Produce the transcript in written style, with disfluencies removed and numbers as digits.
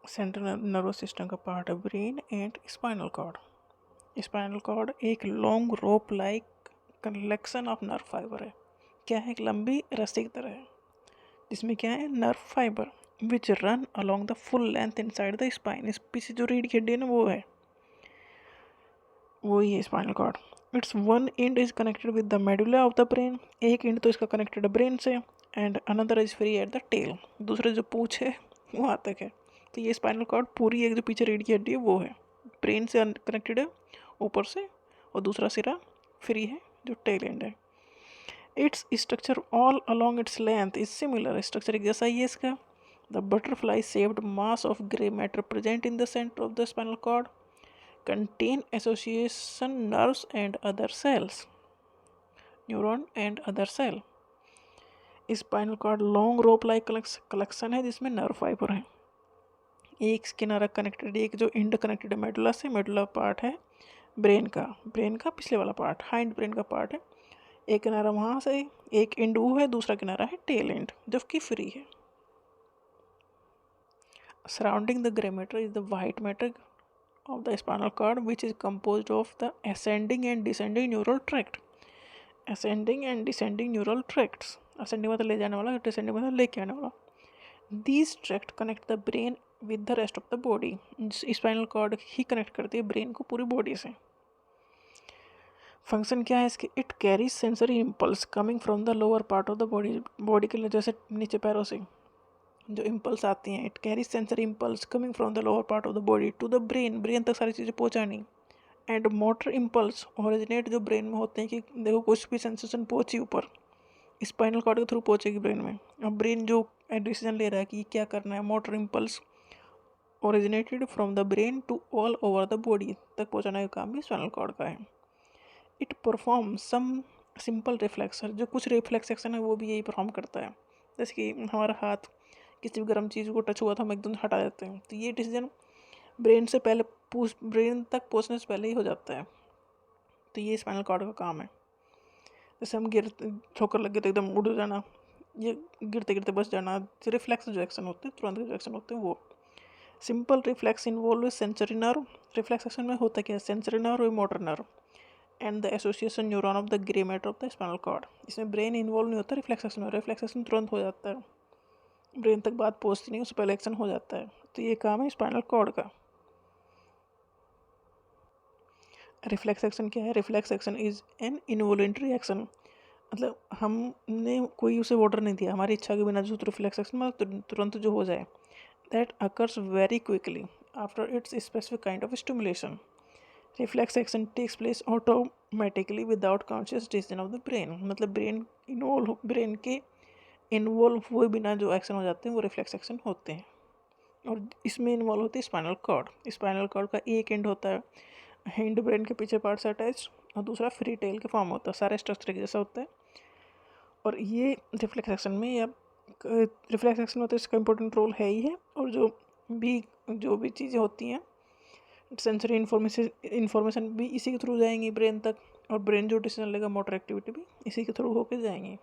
Central nervous system का part है brain and spinal cord. Spinal cord एक long rope like collection of nerve fibre है। क्या है? एक लंबी रस्सी की तरह है जिसमें क्या है? Nerve fibre which run along the full length inside the spine. इस पीछे जो रीढ़ की हड्डी है ना वो है, वही है spinal cord. It's one end is connected with the medulla of the brain. एक एंड तो इसका कनेक्टेड है ब्रेन से, and another is free at the tail. दूसरे जो पूंछ है वहाँ तक है। तो ये स्पाइनल कॉर्ड पूरी एक जो पीछे रीढ़ की हड्डी है वो है, ब्रेन से कनेक्टेड है ऊपर से, और दूसरा सिरा फ्री है जो टेल एंड है। Its structure all along its length is similar. Structure एक जैसा ही है इसका। The butterfly shaped mass of grey matter present in the centre of the spinal cord contain association nerves and other cells, neuron and other cell। Spinal cord long rope like collection है जिसमें nerve fibre है। एक किनारा connected, एक जो and connected है medulla से। Medulla part है ब्रेन का पिछले वाला पार्ट, हाइंड ब्रेन का पार्ट है। एक किनारा वहाँ से, एक एंड वो है, दूसरा किनारा है टेल एंड जो कि फ्री है। Surrounding the grey matter is the white matter of the spinal cord, which is composed of the ascending and descending neural tract। ascending and descending neural tracts। ascending मतलब ले जाने वाला, descending मतलब लेके आने वाला। these tract connect the brain with the rest of the body। Spinal cord ही connect करती है ब्रेन को पूरी बॉडी से। फंक्शन क्या है इसके? It carries sensory impulse coming from the lower part of the body. Body के लिए जैसे नीचे पैरों से जो इम्पल्स आती हैं, it carry sensory impulse coming from the lower part of the body to the brain. Brain तक सारी चीज़ें पहुँचानी। एंड मोटर इम्पल्स ओरिजिनेट जो ब्रेन में होते हैं कि देखो कुछ भी सेंसेशन पहुँची ऊपर, स्पाइनल कॉर्ड के थ्रू पहुँचेगी ब्रेन में। अब ब्रेन जो डिसीजन ले रहा है कि क्या करना है, motor impulse originated from the brain to all over the body तक पहुँचाने का काम भी स्पाइनल कॉर्ड का है। It perform some simple reflex. जो कुछ रिफ्लेक्स एक्शन है वो भी यही परफॉर्म करता है। जैसे कि हमारा हाथ किसी भी गर्म चीज़ को टच हुआ था हम एकदम हटा देते हैं, तो ये डिसीजन ब्रेन से पहले ब्रेन तक पहुंचने से पहले ही हो जाता है। तो ये स्पाइनल कॉर्ड का काम है। जैसे हम ठोकर लग गए तो एकदम उड़ जाना, ये गिरते गिरते बच जाना, रिफ्लेक्स जो एक्शन होते हैं, तुरंत जो एक्शन होते हैं वो। Simple reflex involve sensory nerve. Reflex action में होता क्या है? सेंसरी नर्व और motor nerve and the association neuron of the grey matter of the spinal cord. इसमें ब्रेन इन्वॉल्व नहीं होता रिफ्लेक्स एक्शन में। रिफ्लेक्स एक्शन तुरंत हो जाता है, ब्रेन तक बात पहुंचती नहीं, उससे पहले एक्शन हो जाता है। तो ये काम है स्पाइनल कॉर्ड का। रिफ्लेक्स एक्शन क्या है? Reflex action is an involuntary action. मतलब हमने कोई उसे ऑर्डर नहीं दिया, हमारी इच्छा के बिना जो रिफ्लेक्स एक्शन मतलब तुरंत जो हो जाए, that occurs very quickly after its specific kind of stimulation. Reflex action takes place automatically without conscious decision of the brain. मतलब ब्रेन के इन्वॉल्व हुए बिना जो एक्शन हो जाते हैं वो रिफ्लेक्स एक्शन होते हैं। और इसमें इन्वॉल्व होती है स्पाइनल कॉर्ड। स्पाइनल कॉर्ड का एक एंड होता है हिंड ब्रेन के पीछे पार्ट से अटैच, और दूसरा फ्री टेल के फॉर्म होता है। सारे स्ट्रक्चर एक जैसा होता है। और ये रिफ्लेक्स एक्शन में या रिफ्लेक्स एक्शन में तो इसका इंपॉर्टेंट रोल है ही है। और जो भी चीज़ें होती हैं सेंसरी इन्फॉर्मेशन भी इसी के थ्रू जाएंगी ब्रेन तक, और ब्रेन जो डिसीजन लेगा मोटर एक्टिविटी भी इसी के थ्रू होकर जाएंगी।